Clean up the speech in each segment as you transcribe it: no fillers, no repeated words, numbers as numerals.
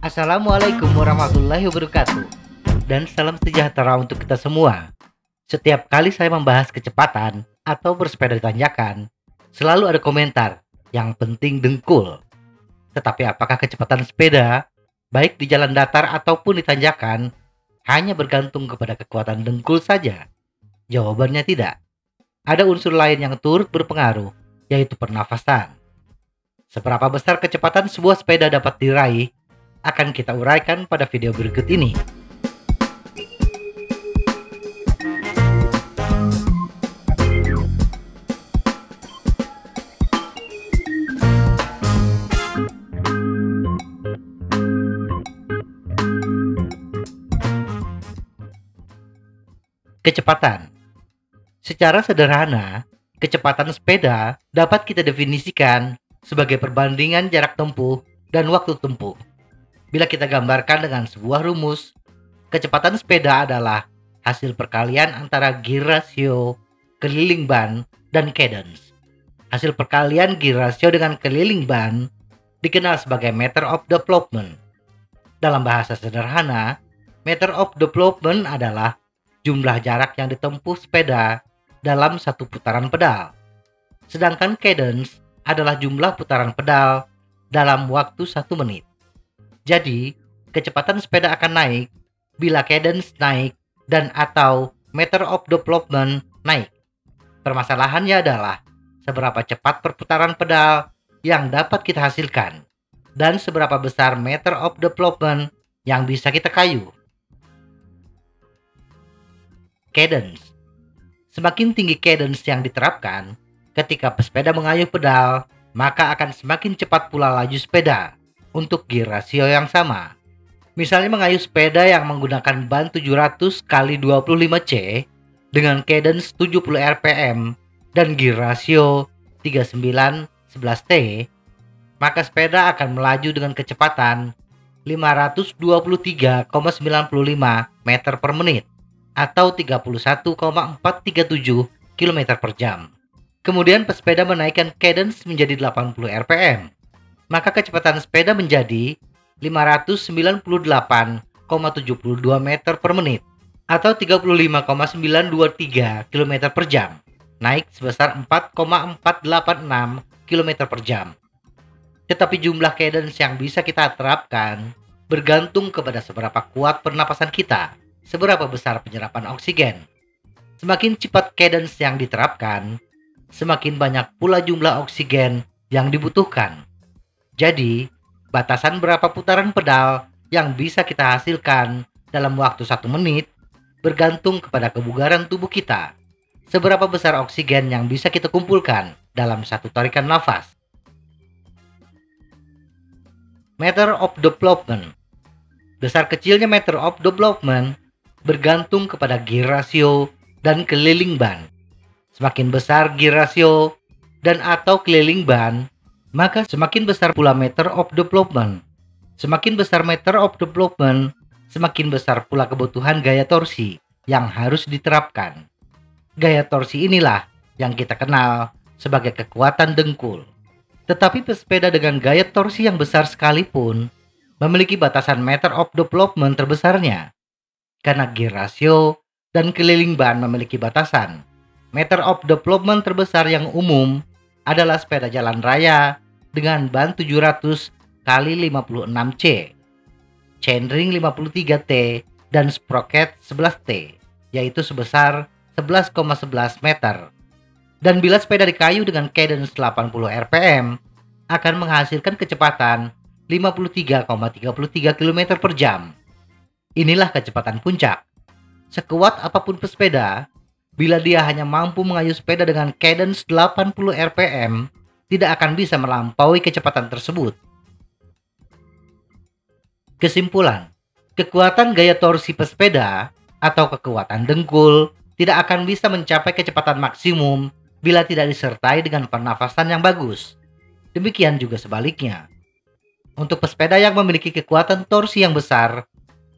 Assalamualaikum warahmatullahi wabarakatuh, dan salam sejahtera untuk kita semua. Setiap kali saya membahas kecepatan atau bersepeda di tanjakan, selalu ada komentar, yang penting dengkul. Tetapi apakah kecepatan sepeda, baik di jalan datar ataupun di tanjakan, hanya bergantung kepada kekuatan dengkul saja? Jawabannya tidak. Ada unsur lain yang turut berpengaruh, yaitu pernafasan. Seberapa besar kecepatan sebuah sepeda dapat diraih, akan kita uraikan pada video berikut ini. Kecepatan. Secara sederhana, kecepatan sepeda dapat kita definisikan sebagai perbandingan jarak tempuh dan waktu tempuh. Bila kita gambarkan dengan sebuah rumus, kecepatan sepeda adalah hasil perkalian antara gear ratio, keliling ban, dan cadence. Hasil perkalian gear ratio dengan keliling ban dikenal sebagai meter of development. Dalam bahasa sederhana, meter of development adalah jumlah jarak yang ditempuh sepeda dalam satu putaran pedal. Sedangkan cadence adalah jumlah putaran pedal dalam waktu 1 menit. Jadi, kecepatan sepeda akan naik bila cadence naik dan atau meter of development naik. Permasalahannya adalah seberapa cepat perputaran pedal yang dapat kita hasilkan dan seberapa besar meter of development yang bisa kita kayu. Cadence. Semakin tinggi cadence yang diterapkan ketika pesepeda mengayuh pedal, maka akan semakin cepat pula laju sepeda untuk gear rasio yang sama. Misalnya mengayuh sepeda yang menggunakan ban 700 x 25C dengan cadence 70 rpm dan gear rasio 3911T, maka sepeda akan melaju dengan kecepatan 523,95 meter per menit atau 31,437 km per jam. Kemudian pesepeda menaikkan cadence menjadi 80 rpm. Maka kecepatan sepeda menjadi 598,72 meter per menit atau 35,923 km per jam, naik sebesar 4,486 km per jam. Tetapi jumlah cadence yang bisa kita terapkan bergantung kepada seberapa kuat pernapasan kita, seberapa besar penyerapan oksigen. Semakin cepat cadence yang diterapkan, semakin banyak pula jumlah oksigen yang dibutuhkan. Jadi, batasan berapa putaran pedal yang bisa kita hasilkan dalam waktu 1 menit bergantung kepada kebugaran tubuh kita. Seberapa besar oksigen yang bisa kita kumpulkan dalam satu tarikan nafas. Meter of development. Besar kecilnya meter of development bergantung kepada gear ratio dan keliling ban. Semakin besar gear ratio dan atau keliling ban, maka semakin besar pula meter of development. Semakin besar meter of development, semakin besar pula kebutuhan gaya torsi yang harus diterapkan. Gaya torsi inilah yang kita kenal sebagai kekuatan dengkul. Tetapi pesepeda dengan gaya torsi yang besar sekalipun memiliki batasan meter of development terbesarnya. Karena gear ratio dan keliling ban memiliki batasan. Meter of development terbesar yang umum adalah sepeda jalan raya dengan ban 700 x 56C, chainring 53T, dan sprocket 11T, yaitu sebesar 11,11 meter. Dan bila sepeda dikayu dengan cadence 80 rpm, akan menghasilkan kecepatan 53,33 km per jam. Inilah kecepatan puncak. Sekuat apapun pesepeda, bila dia hanya mampu mengayuh sepeda dengan cadence 80 rpm, tidak akan bisa melampaui kecepatan tersebut. Kesimpulan, kekuatan gaya torsi pesepeda atau kekuatan dengkul tidak akan bisa mencapai kecepatan maksimum bila tidak disertai dengan pernafasan yang bagus. Demikian juga sebaliknya. Untuk pesepeda yang memiliki kekuatan torsi yang besar,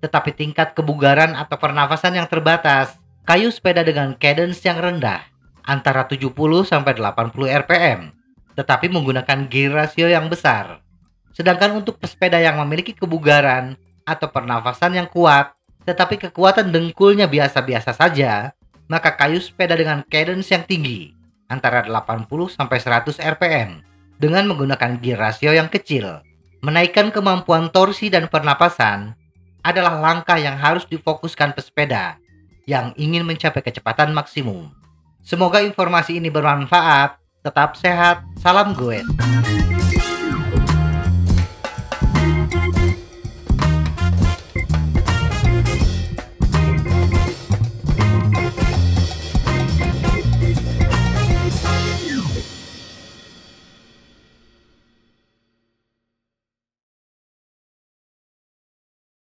tetapi tingkat kebugaran atau pernafasan yang terbatas, kayu sepeda dengan cadence yang rendah, antara 70 sampai 80 rpm. tetapi menggunakan gear ratio yang besar. Sedangkan untuk pesepeda yang memiliki kebugaran atau pernafasan yang kuat, tetapi kekuatan dengkulnya biasa-biasa saja, maka kayu sepeda dengan cadence yang tinggi, antara 80-100 rpm, dengan menggunakan gear ratio yang kecil. Menaikkan kemampuan torsi dan pernapasan adalah langkah yang harus difokuskan pesepeda yang ingin mencapai kecepatan maksimum. Semoga informasi ini bermanfaat. Tetap sehat, salam goes.